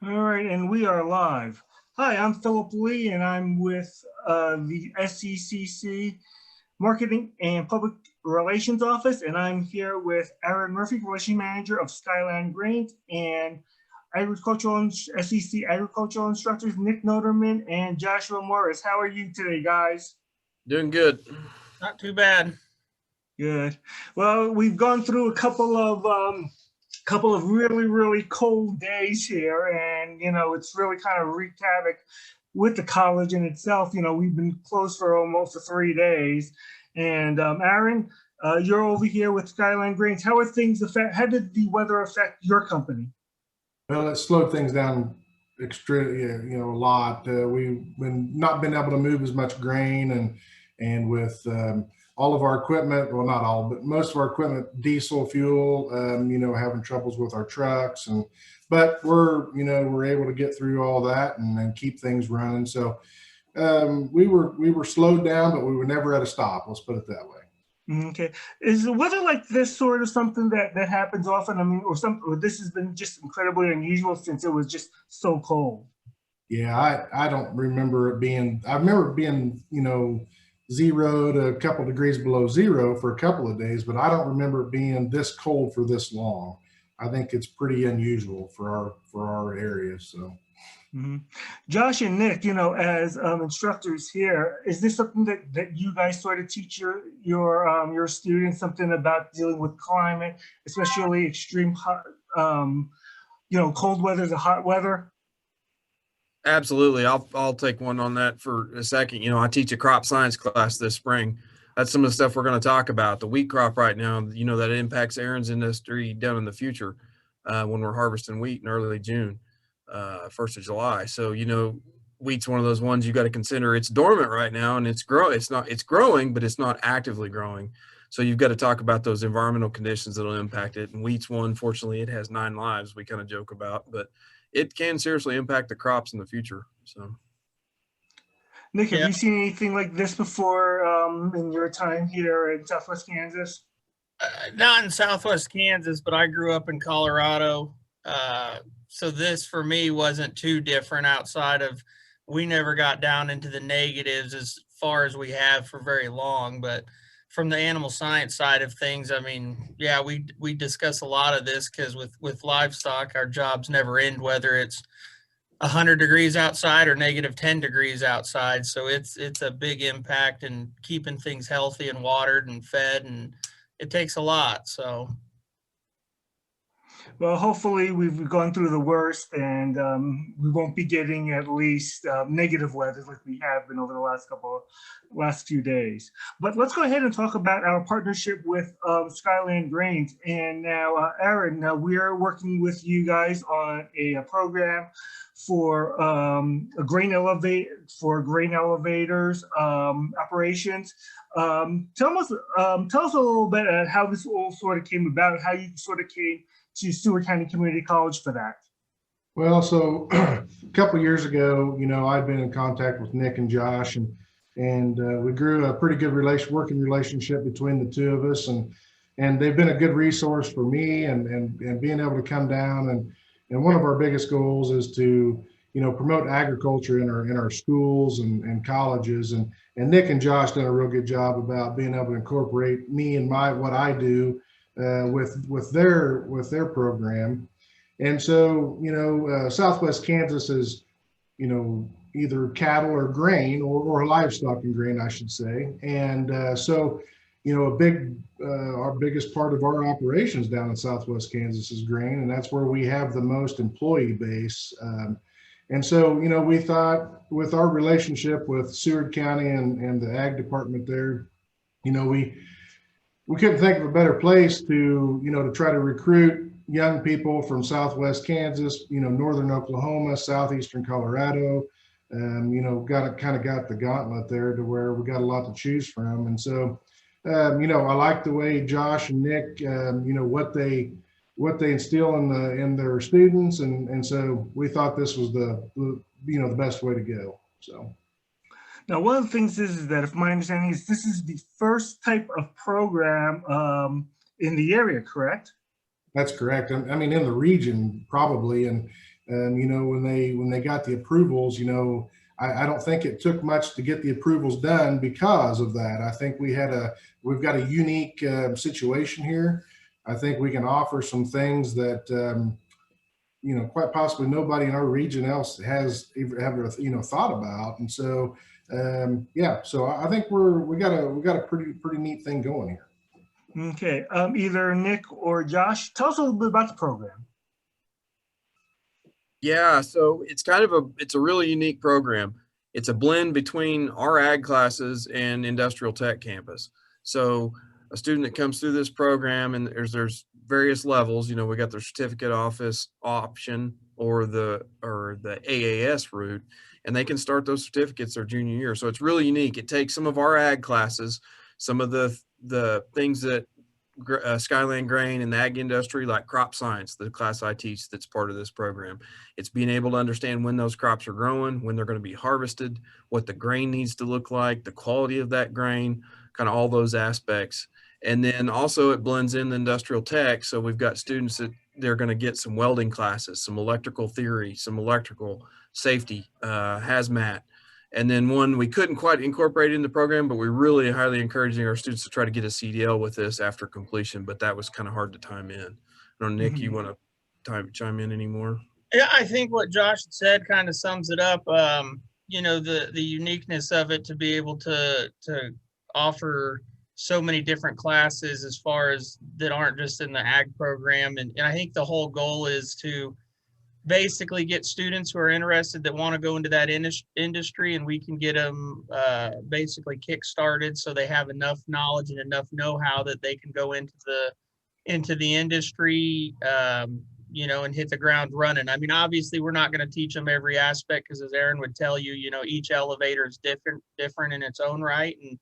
All right, and we are live. Hi, I'm Philip Lee, and I'm with the SCCC Marketing and Public Relations Office, and I'm here with Aaron Murphy, Relation Manager of Skyland Grain, and SEC agricultural instructors Nick Noterman and Joshua Morris. How are you today, guys? Doing good. Not too bad. Good. Well, we've gone through a couple of really cold days here, and it's really kind of wreaked havoc with the college in itself. We've been closed for almost 3 days, and Aaron, you're over here with Skyline Grains. How are things how did the weather affect your company? Well, it slowed things down extremely, a lot. We've not been able to move as much grain, and with all of our equipment, well, not all, but most of our equipment, diesel fuel, having troubles with our trucks, but we're able to get through all that and keep things running. So we were slowed down, but we were never at a stop. Let's put it that way. Okay. Is the weather like this sort of something that happens often? I mean, or this has been just incredibly unusual since it was just so cold. Yeah, I don't remember it being, I remember it being, 0 to a couple degrees below zero for a couple of days, but I don't remember it being this cold for this long. I think it's pretty unusual for our area. So. Mm-hmm. Josh and Nick, as instructors here, is this something that you guys sort of teach your students, something about dealing with climate, especially extreme hot, cold weather to hot weather? Absolutely. I'll take one on that for a second. I teach a crop science class this spring. That's some of the stuff we're going to talk about. The wheat crop right now, that impacts Aaron's industry down in the future when we're harvesting wheat in early June, 1st of July. So, wheat's one of those ones you got to consider. It's dormant right now and it's growing, but it's not actively growing. So you've got to talk about those environmental conditions that'll impact it. And wheat's one, fortunately, it has 9 lives, we kind of joke about, but it can seriously impact the crops in the future. So, Nick, have you seen anything like this before in your time here in Southwest Kansas? Not in Southwest Kansas, but I grew up in Colorado. So this for me wasn't too different outside of we never got down into the negatives as far as we have for very long. But from the animal science side of things, I mean, yeah, we discuss a lot of this because with livestock, our jobs never end, whether it's 100 degrees outside or -10 degrees outside. So it's a big impact in keeping things healthy and watered and fed, and it takes a lot. So. Well, hopefully we've gone through the worst, and we won't be getting at least negative weather like we have been over the last few days. But let's go ahead and talk about our partnership with Skyland Grains. And now, Aaron, we are working with you guys on a program for grain elevators operations. Tell us a little bit how this all sort of came about, how you sort of came to Stewart County Community College for that. Well, so a couple of years ago, I'd been in contact with Nick and Josh, and we grew a pretty good working relationship between the two of us, and they've been a good resource for me and being able to come down, and one of our biggest goals is to promote agriculture in our schools and colleges, and Nick and Josh done a real good job about being able to incorporate me and what I do with their program. And so Southwest Kansas is either cattle or grain or livestock and grain, I should say. And so our biggest part of our operations down in Southwest Kansas is grain, and that's where we have the most employee base. And so we thought with our relationship with Seward County and the ag department there, we couldn't think of a better place to try to recruit young people from Southwest Kansas, northern Oklahoma, southeastern Colorado. Got the gauntlet there to where we got a lot to choose from. And so, I like the way Josh and Nick, what they instill in their students, and so we thought this was the best way to go. So. Now, one of the things is that, if my understanding is, this is the first type of program in the area, correct? That's correct. I mean, in the region, probably. And You know, when they got the approvals, you know, I don't think it took much to get the approvals done because of that. I think we've got a unique situation here. I think we can offer some things that, you know, quite possibly nobody in our region else has ever, you know, thought about. And so, yeah, so I think we got a pretty neat thing going here. Okay, either Nick or Josh, tell us a little bit about the program. Yeah, so it's a really unique program. It's a blend between our ag classes and industrial tech campus. So a student that comes through this program, and there's various levels, you know, we got the certificate office option or the AAS route, and they can start those certificates their junior year. So it's really unique. It takes some of our ag classes, some of the things that Skyland Grain and the ag industry, like crop science, the class I teach that's part of this program. It's being able to understand when those crops are growing, when they're going to be harvested, what the grain needs to look like, the quality of that grain, kind of all those aspects. And then also it blends in the industrial tech. So we've got students that they're going to get some welding classes, some electrical theory, some electrical safety, hazmat. And then one we couldn't quite incorporate in the program, but we're really highly encouraging our students to try to get a CDL with this after completion, but that was kind of hard to time in. I don't know, Nick, you want to chime in anymore? Yeah, I think what Josh said kind of sums it up. You know, the uniqueness of it to be able to offer so many different classes as far as that aren't just in the ag program. And I think the whole goal is to basically get students who are interested that want to go into that industry, and we can get them basically kick-started so they have enough knowledge and enough know-how that they can go into the industry, you know, and hit the ground running. I mean, obviously we're not going to teach them every aspect because, as Aaron would tell you, you know, each elevator is different in its own right, and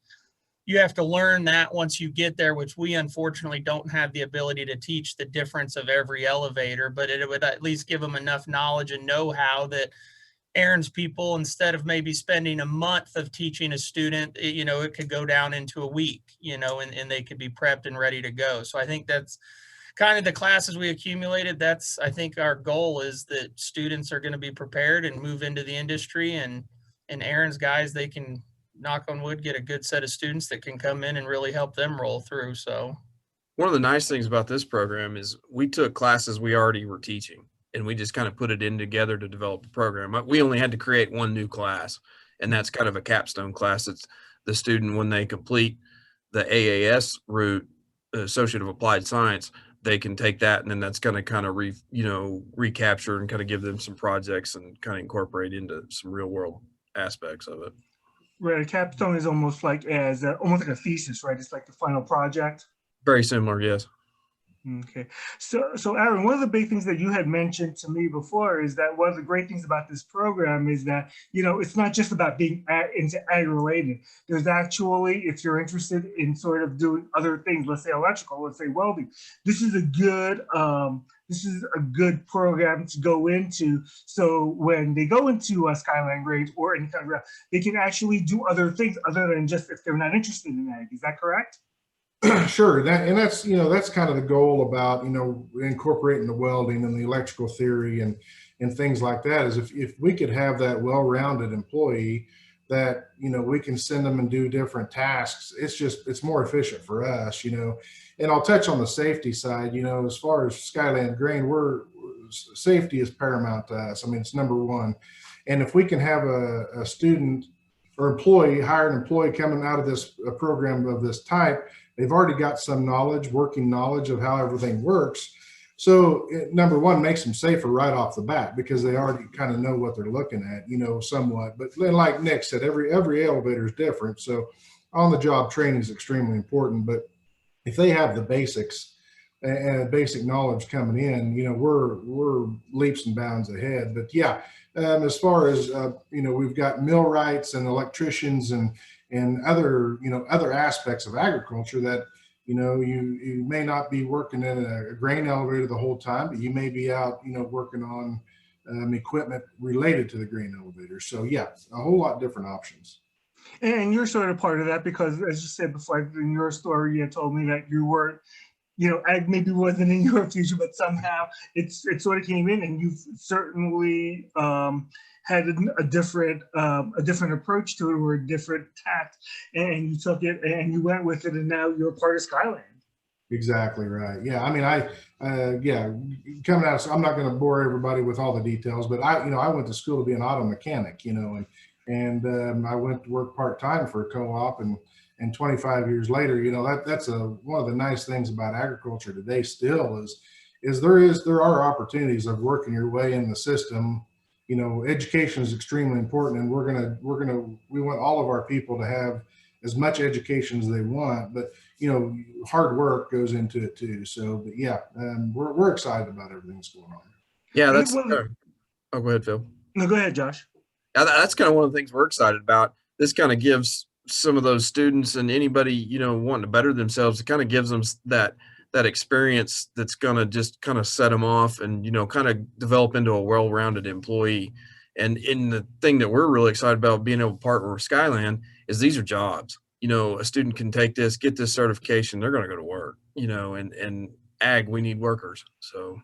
you have to learn that once you get there, which we unfortunately don't have the ability to teach the difference of every elevator, but it would at least give them enough knowledge and know-how that Aaron's people, instead of maybe spending a month of teaching a student, you know, it could go down into a week, you know, and they could be prepped and ready to go. So I think that's kind of the classes we accumulated. That's, I think our goal is that students are going to be prepared and move into the industry, and Aaron's guys, they can, knock on wood, get a good set of students that can come in and really help them roll through. So one of the nice things about this program is we took classes we already were teaching and we just kind of put it in together to develop a program. We only had to create one new class, and that's kind of a capstone class. It's the student, when they complete the AAS route, Associate of Applied Science, they can take that, and then that's going to kind of recapture and kind of give them some projects and kind of incorporate into some real world aspects of it. Right, a capstone is almost like almost like a thesis, right? It's like the final project. Very similar, yes. Okay, so Aaron, one of the big things that you had mentioned to me before is that one of the great things about this program is that, you know, it's not just about being into ag related. There's actually, if you're interested in sort of doing other things, let's say electrical, let's say welding, this is a good program to go into. So when they go into Skyland Grain or any kind of, they can actually do other things other than just if they're not interested in ag. Is that correct? Sure, that's, you know, that's kind of the goal about, you know, incorporating the welding and the electrical theory and things like that, is if we could have that well-rounded employee that, you know, we can send them and do different tasks. It's more efficient for us, you know. And I'll touch on the safety side. You know, as far as Skyland Grain, safety is paramount to us. I mean, it's number one. And if we can have a student or hire an employee coming out of this program of this type, they've already got some working knowledge of how everything works. So number one, makes them safer right off the bat because they already kind of know what they're looking at, you know, somewhat. But then, like Nick said, every elevator is different. So on-the-job training is extremely important. But if they have the basics and basic knowledge coming in, you know, we're leaps and bounds ahead. But yeah, as far as, you know, we've got millwrights and electricians and other, you know, other aspects of agriculture that, you know, you may not be working in a grain elevator the whole time, but you may be out, you know, working on equipment related to the grain elevator. So yeah, a whole lot different options. And you're sort of part of that because, as you said before, in your story, you had told me that you weren't ag maybe wasn't in your future, but somehow it sort of came in, and you've certainly had a different approach to it, or a different tact, and you took it and you went with it, and now you're part of Skyland. Exactly right. Yeah. I mean, yeah, coming out, I'm not going to bore everybody with all the details, but I went to school to be an auto mechanic, and I went to work part-time for a co-op, and 25 years later, that's one of the nice things about agriculture today still is there are opportunities of working your way in the system. Education is extremely important, and we want all of our people to have as much education as they want, but hard work goes into it too. So, but yeah, we're excited about everything that's going on. Yeah, that's. Oh, go ahead, Phil. No, go ahead, Josh. Yeah, that's kind of one of the things we're excited about. This kind of gives some of those students and anybody wanting to better themselves, it kind of gives them that experience that's going to just kind of set them off and kind of develop into a well-rounded employee. And in the thing that we're really excited about being able to partner with Skyland is these are jobs. A student can take this, get this certification, they're going to go to work. And ag, we need workers. So.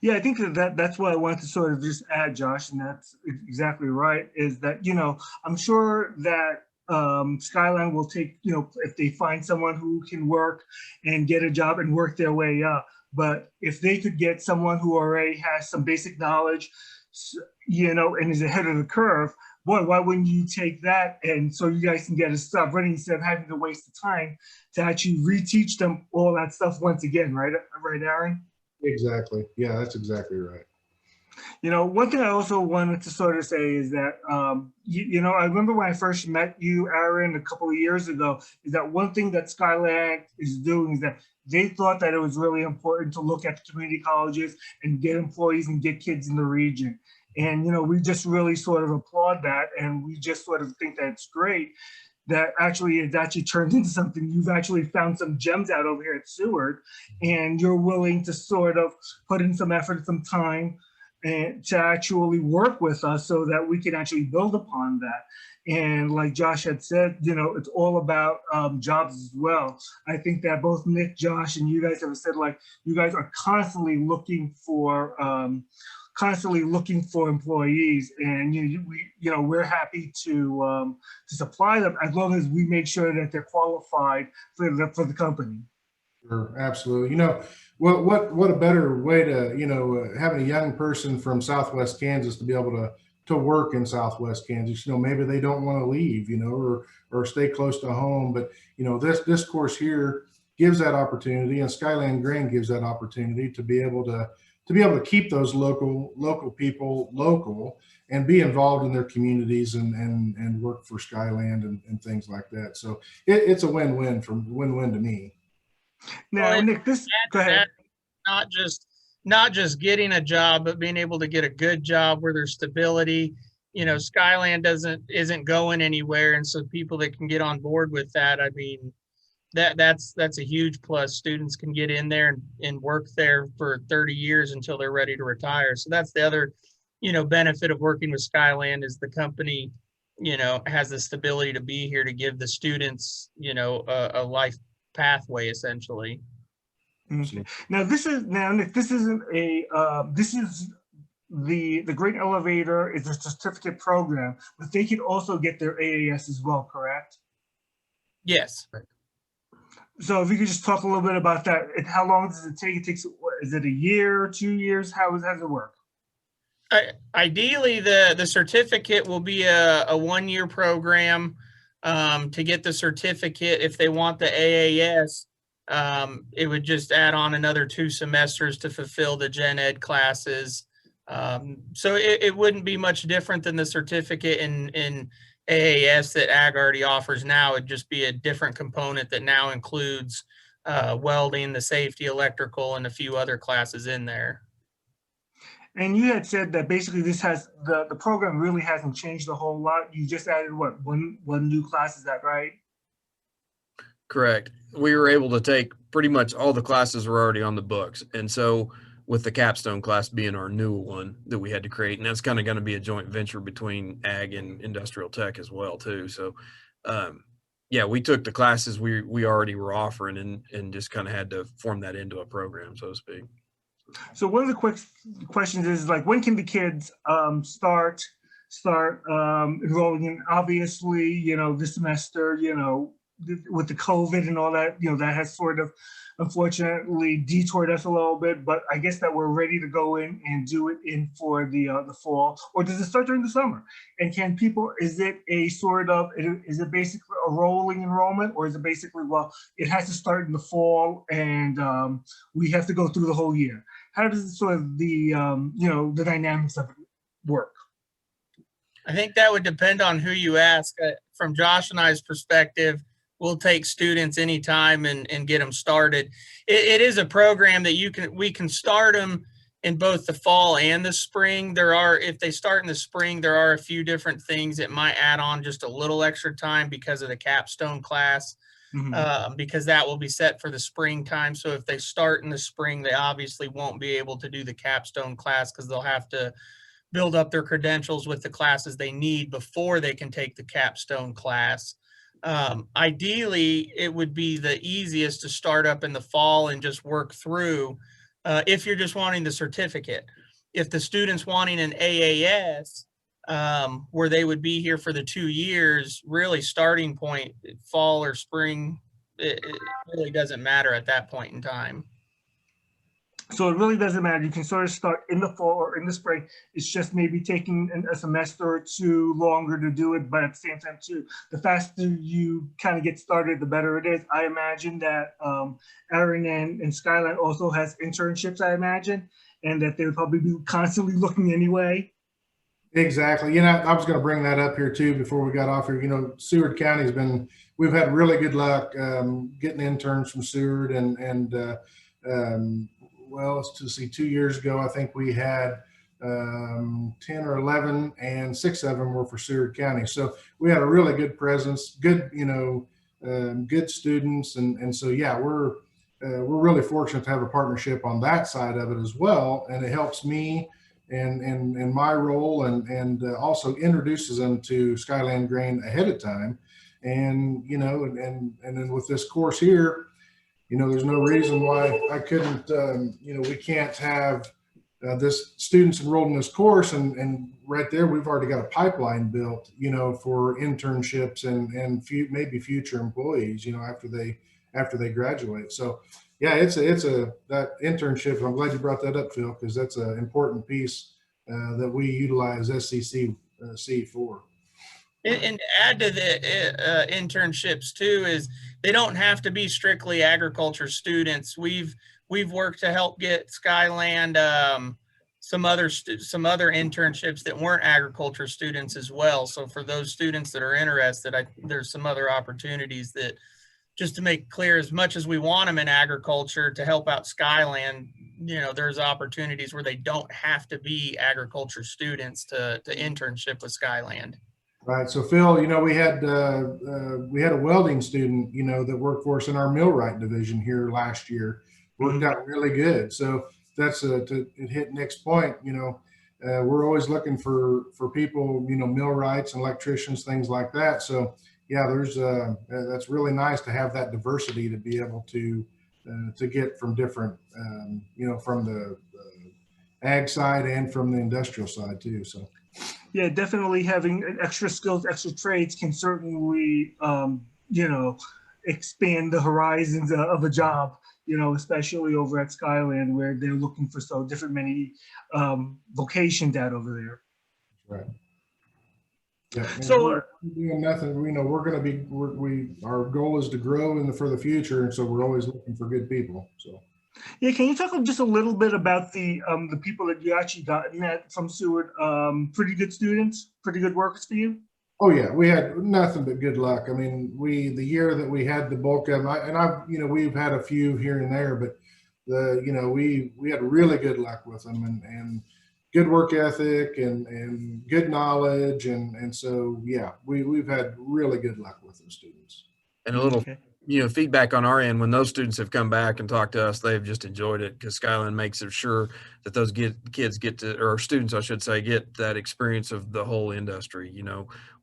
Yeah, I think that's what I wanted to sort of just add, Josh, and that's exactly right. Is that I'm sure that Skyland will take if they find someone who can work and get a job and work their way up. But if they could get someone who already has some basic knowledge, and is ahead of the curve, boy, why wouldn't you take that? And so you guys can get a stuff running instead of having to waste the time to actually reteach them all that stuff once again, right, Aaron? Exactly. Yeah, that's exactly right. One thing I also wanted to sort of say is that, I remember when I first met you, Aaron, a couple of years ago, is that one thing that Skyland is doing is that they thought that it was really important to look at the community colleges and get employees and get kids in the region. And, we just really sort of applaud that. And we just sort of think that it's great that actually it's actually turned into something. You've actually found some gems out over here at Seward, and you're willing to sort of put in some effort, some time, and to actually work with us so that we can actually build upon that. And like Josh had said, it's all about jobs as well. I think that both Nick, Josh, and you guys have said, like, you guys are constantly looking for employees, and we're happy to supply them as long as we make sure that they're qualified for the company. Sure, absolutely. What a better way to having a young person from Southwest Kansas to be able to work in Southwest Kansas. Maybe they don't want to leave, or stay close to home, but this course here gives that opportunity, and Skyland Grain gives that opportunity to be able to keep those local people local and be involved in their communities and work for Skyland and things like that. So it's a win-win to me. Now, Nick, go ahead. Not just getting a job, but being able to get a good job where there's stability. Skyland isn't going anywhere, and so people that can get on board with that, I mean, that's a huge plus. Students can get in there and work there for 30 years until they're ready to retire. So that's the other, benefit of working with Skyland is the company, has the stability to be here to give the students, a life pathway essentially. Okay. Now Nick, this isn't this is the Grain Elevator is a certificate program, but they can also get their AAS as well, correct? Yes. So if you could just talk a little bit about that, and how long does it take? It takes, is it a year, 2 years? How does it work? Ideally, the certificate will be a 1-year program. To get the certificate, if they want the AAS, it would just add on another 2 semesters to fulfill the gen ed classes. So it wouldn't be much different than the certificate in AAS that ag already offers now. It'd just be a different component that now includes welding, the safety, electrical, and a few other classes in there. And you had said that basically this has the program really hasn't changed a whole lot. You just added one new class, is that right? Correct. We were able to take pretty much all the classes were already on the books. And so with the capstone class being our new one that we had to create, and that's kind of going to be a joint venture between ag and industrial tech as well too. So yeah, we took the classes we already were offering and just kind of had to form that into a program, so to speak. So one of the quick questions is like, when can the kids start enrolling in? Obviously, this semester, with the COVID and all that, that has sort of unfortunately detoured us a little bit. But I guess that we're ready to go in and do it in for the fall, or does it start during the summer? And can people? Is it a sort of? Is it basically a rolling enrollment, or is it basically, well, it has to start in the fall and we have to go through the whole year? How does sort of the the dynamics of it work? I think that would depend on who you ask. From Josh and I's perspective, we'll take students anytime and get them started. It is a program that we can start them in both the fall and the spring. If they start in the spring, there are a few different things that might add on just a little extra time because of the capstone class. Because that will be set for the springtime. So if they start in the spring, they obviously won't be able to do the capstone class because they'll have to build up their credentials with the classes they need before they can take the capstone class. Ideally, it would be the easiest to start up in the fall and just work through if you're just wanting the certificate. If the student's wanting an AAS, where they would be here for the 2 years, really starting point, fall or spring, it really doesn't matter at that point in time. So it really doesn't matter. You can sort of start in the fall or in the spring. It's just maybe taking a semester or two longer to do it, but at the same time too, the faster you kind of get started, the better it is. I imagine that Aaron and Skyland also has internships, I imagine, and that they would probably be constantly looking anyway. Exactly. I was going to bring that up here too before we got off here. Seward County's we've had really good luck getting interns from Seward, and well, let's just see, 2 years ago, I think we had 10 or 11, and 6 of them were for Seward County. So we had a really good presence, good, good students. And so, yeah, we're really fortunate to have a partnership on that side of it as well. And it helps me and my role, and also introduces them to Skyland Grain ahead of time. And, and then with this course here, there's no reason why I couldn't, we can't have this students enrolled in this course, and right there, we've already got a pipeline built, for internships and maybe future employees, after they graduate. So yeah, it's that internship. I'm glad you brought that up, Phil, because that's an important piece that we utilize SCCC for. And to add to the internships too, is they don't have to be strictly agriculture students. We've worked to help get Skyland some other internships that weren't agriculture students as well. So for those students that are interested, there's some other opportunities that, just to make clear, as much as we want them in agriculture to help out Skyland, there's opportunities where they don't have to be agriculture students to internship with Skyland. Right. So Phil, we had a welding student, that worked for us in our millwright division here last year. Worked out really good. So that's to hit Nick's point. We're always looking for people, millwrights and electricians, things like that. So yeah, that's really nice to have that diversity to be able to get from different, from the ag side and from the industrial side too. So. Yeah, definitely having extra skills, extra trades can certainly, expand the horizons of a job, especially over at Skyland, where they're looking for so many vocations out over there. Right. Yeah. So we're doing nothing. We're going to be. Our goal is to grow for the future, and so we're always looking for good people. So. Yeah, can you talk just a little bit about the people that you actually got from Seward? Pretty good students, pretty good workers for you? Oh yeah, we had nothing but good luck. I mean, the year that we had the bulk of them, we've had a few here and there, but we had really good luck with them, and good work ethic and good knowledge, and so yeah, we've had really good luck with those students. And a little feedback on our end, when those students have come back and talked to us, they've just enjoyed it because Skyland makes it sure that those kids get to, or students, I should say, get that experience of the whole industry,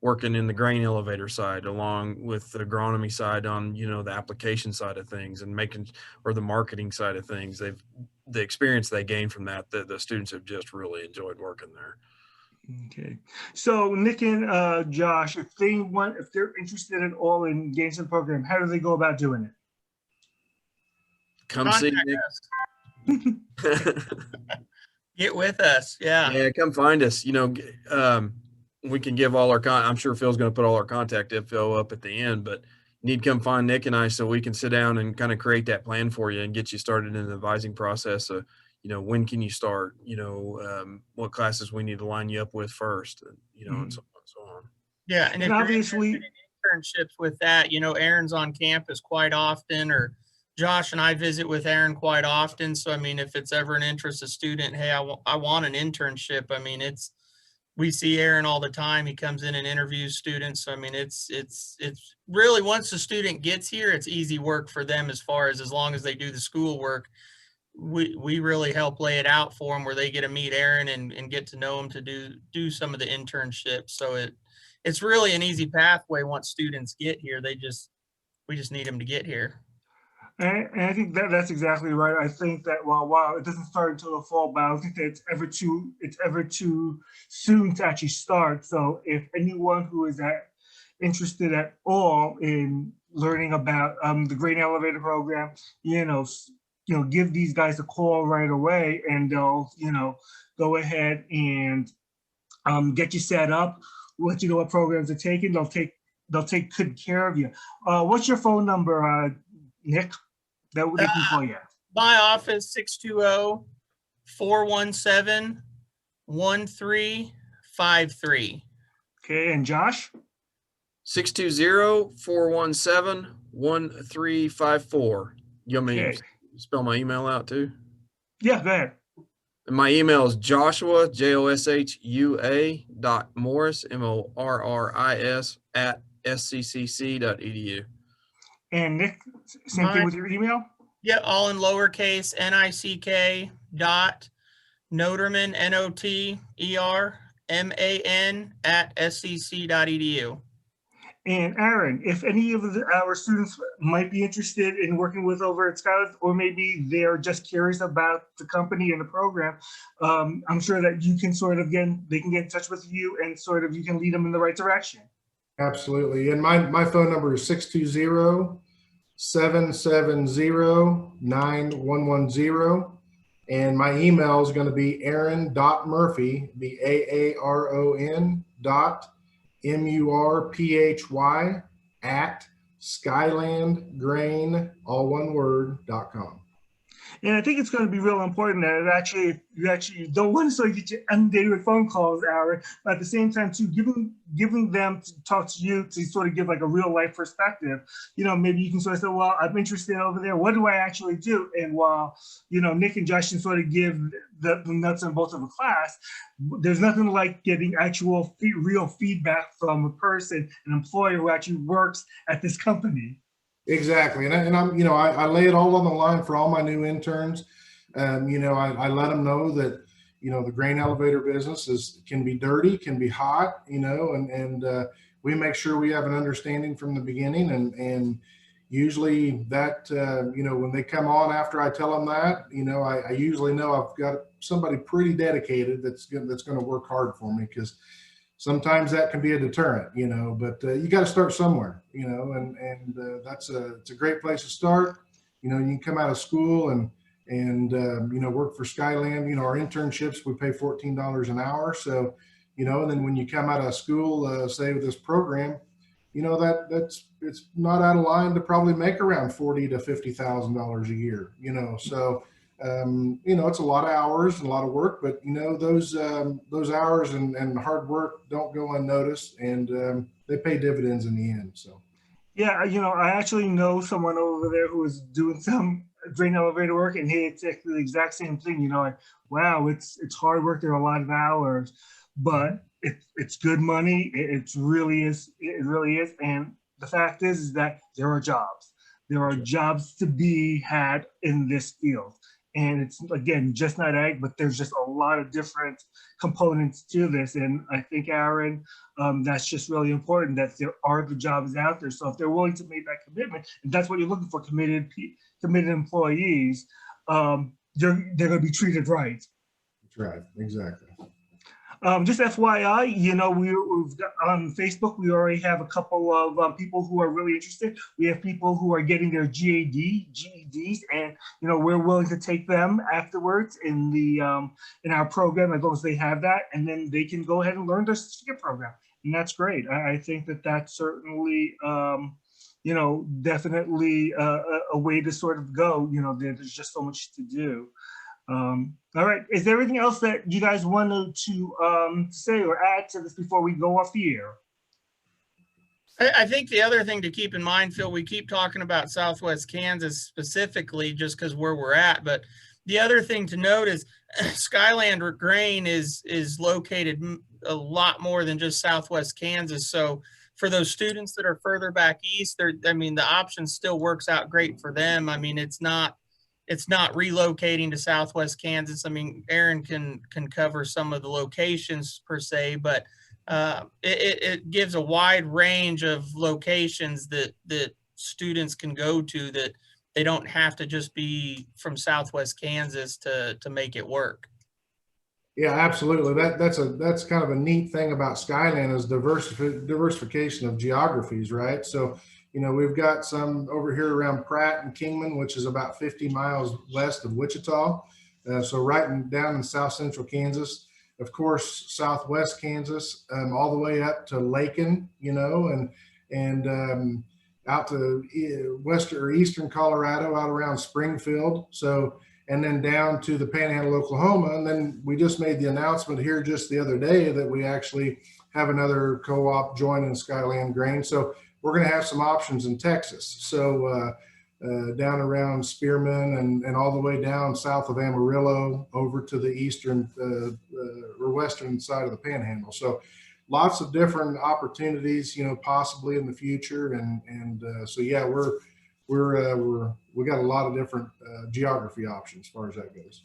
working in the grain elevator side along with the agronomy side on, the application side of things and or the marketing side of things. The experience they gain from that, the students have just really enjoyed working there. Okay, so Nick and Josh, if they're interested at all in getting some program, how do they go about doing it? Come see Contact Nick. us. Get with us. Yeah. Yeah, come find us. We can give all our I'm sure Phil's going to put all our contact info up at the end, but you need to come find Nick and I so we can sit down and kind of create that plan for you and get you started in the advising process. When can you start, what classes we need to line you up with first, and so on and so on. Yeah. And if obviously you're interested in internships with that, Aaron's on campus quite often, or Josh and I visit with Aaron quite often. So, if it's ever an interest of student, hey, I want an internship. We see Aaron all the time. He comes in and interviews students. So, it's really, once the student gets here, it's easy work for them as long as they do the school work. We really help lay it out for them where they get to meet Aaron and get to know him to do some of the internships. So it's really an easy pathway once students get here. We just need them to get here. And I think that's exactly right. I think that while it doesn't start until the fall, but I don't think that it's ever too soon to actually start. So if anyone who is interested at all in learning about the Grain Elevator program, give these guys a call right away, and they'll go ahead and get you set up, let you know what programs are taking. They'll take good care of you. What's your phone number, Nick, that they can call you? My office, 620-417-1353. Okay, and Josh? 620-417-1354. You want me to spell my email out too? Yeah, go ahead. And my email is Joshua, JOSHUA .Morris, MORRIS @SCCC.edu. And Nick, same thing with your email? Yeah, all in lowercase, NICK .Noterman, NOTERMAN @SCC.edu. And Aaron, if any of our students might be interested in working with over at Skyland, or maybe they're just curious about the company and the program, I'm sure that you can they can get in touch with you and you can lead them in the right direction. Absolutely. And my phone number is 620-770-9110. And my email is going to be aaron.murphy, AARON.MURPHY @SkylandGrain, all one word.com. And I think it's going to be real important that you actually don't want to get you inundated phone calls, Aaron, but at the same time too, giving them to talk to you to give like a real life perspective. Maybe you can say, well, I'm interested over there. What do I actually do? And while Nick and Josh can give the nuts and bolts of a class, there's nothing like getting actual real feedback from a person, an employer who actually works at this company. Exactly. And I'm, I lay it all on the line for all my new interns. I let them know that, the grain elevator business can be dirty, can be hot, and we make sure we have an understanding from the beginning. And usually that, when they come on after I tell them that, I usually know I've got somebody pretty dedicated that's going to work hard for me, because sometimes that can be a deterrent, but you got to start somewhere, and it's a great place to start. You can come out of school and work for Skyland. Our internships, we pay $14 an hour. So, and then when you come out of school, say with this program, it's not out of line to probably make around $40,000 to $50,000 a year, so. It's a lot of hours and a lot of work, but those hours and hard work don't go unnoticed, and they pay dividends in the end. So, yeah, I actually know someone over there who is doing some grain elevator work, and it's the exact same thing. Wow, it's hard work. There are a lot of hours, but it's good money. It really is. It really is. And the fact is that there are jobs. There are jobs to be had in this field. And it's, again, just not ag, but there's just a lot of different components to this. And I think, Aaron, that's just really important, that there are the jobs out there. So if they're willing to make that commitment, and that's what you're looking for, committed employees, they're going to be treated right. That's right. Exactly. Just FYI, you know, we've got on Facebook, we already have a couple of people who are really interested. We have people who are getting their GEDs, and, you know, we're willing to take them afterwards in the in our program, as long as they have that, and then they can go ahead and learn their certificate program. And that's great. I think that that's certainly, you know, definitely a way to sort of go. You know, there's just so much to do. All right. Is there anything else that you guys wanted to say or add to this before we go off the air? I think the other thing to keep in mind, Phil, we keep talking about Southwest Kansas specifically just because where we're at, but the other thing to note is Skyland Grain is located a lot more than just Southwest Kansas. So for those students that are further back east, I mean, the option still works out great for them. I mean, it's not relocating to Southwest Kansas. I mean, Aaron can cover some of the locations per se, but it gives a wide range of locations that students can go to, that they don't have to just be from Southwest Kansas to make it work. Yeah, absolutely. That's kind of a neat thing about Skyland, is diversification of geographies, right? So, you know, we've got some over here around Pratt and Kingman, which is about 50 miles west of Wichita. So right down in south central Kansas, of course, southwest Kansas, all the way up to Lakin, you know, and out to western or eastern Colorado, out around Springfield. So, and then down to the Panhandle, Oklahoma. And then we just made the announcement here just the other day that we actually have another co-op joining Skyland Grain. So we're going to have some options in Texas. So down around Spearman and all the way down south of Amarillo over to the eastern or western side of the Panhandle. So lots of different opportunities, you know, possibly in the future. And so, yeah, we got a lot of different geography options as far as that goes.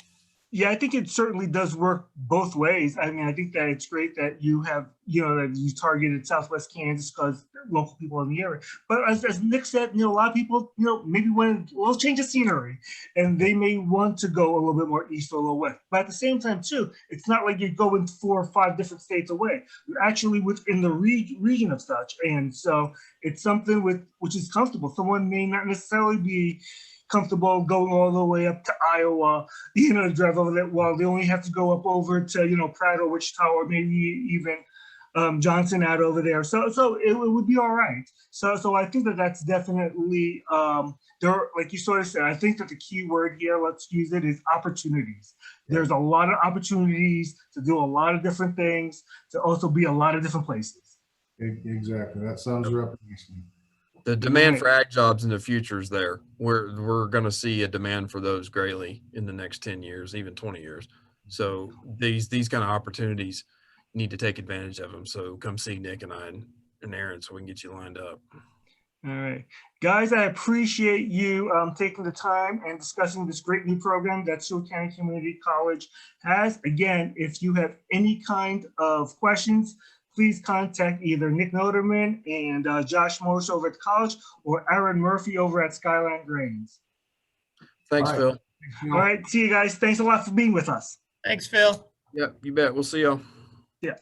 Yeah, I think it certainly does work both ways. I mean, I think that it's great that you have, you know, that you targeted Southwest Kansas because local people in the area. But as Nick said, you know, a lot of people, you know, maybe want a little change of scenery, and they may want to go a little bit more east or a little west. But at the same time, too, it's not like you're going 4 or 5 different states away. You're actually within the region of such. And so it's something which is comfortable. Someone may not necessarily be comfortable going all the way up to Iowa, you know, to drive over there. Well, they only have to go up over to, you know, Pratt or Wichita, or maybe even Johnson out over there. So it would be all right. So I think that that's definitely there. Like you sort of said, I think that the key word here, let's use it, is opportunities. There's a lot of opportunities to do a lot of different things, to also be a lot of different places. Exactly. That sums her up nicely. The demand for ag jobs in the future is there. We're going to see a demand for those greatly in the next 10 years, even 20 years. So these kind of opportunities, you need to take advantage of them. So come see Nick and I and Aaron so we can get you lined up. All right, guys, I appreciate you taking the time and discussing this great new program that Seward County Community College has. Again, if you have any kind of questions, please contact either Nick Noterman and Josh Morris over at the college, or Aaron Murphy over at Skyland Grains. Thanks, Phil. All right, see you guys. Thanks a lot for being with us. Thanks, Phil. Yep, you bet. We'll see y'all. Yeah.